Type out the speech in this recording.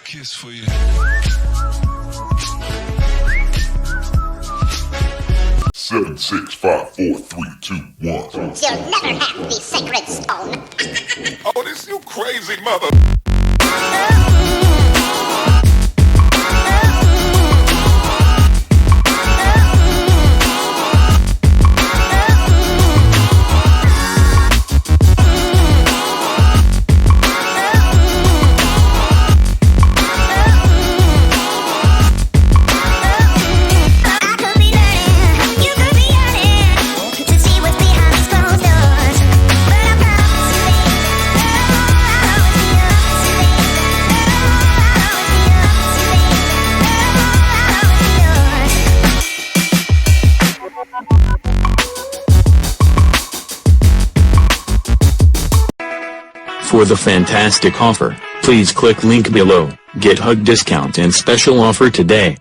kiss for you. 7, 6, 5, 4, 3, 2, 1. You'll never have the sacred stone. Oh, this you crazy mother. For the fantastic offer, please click link below, get hug discount and special offer today.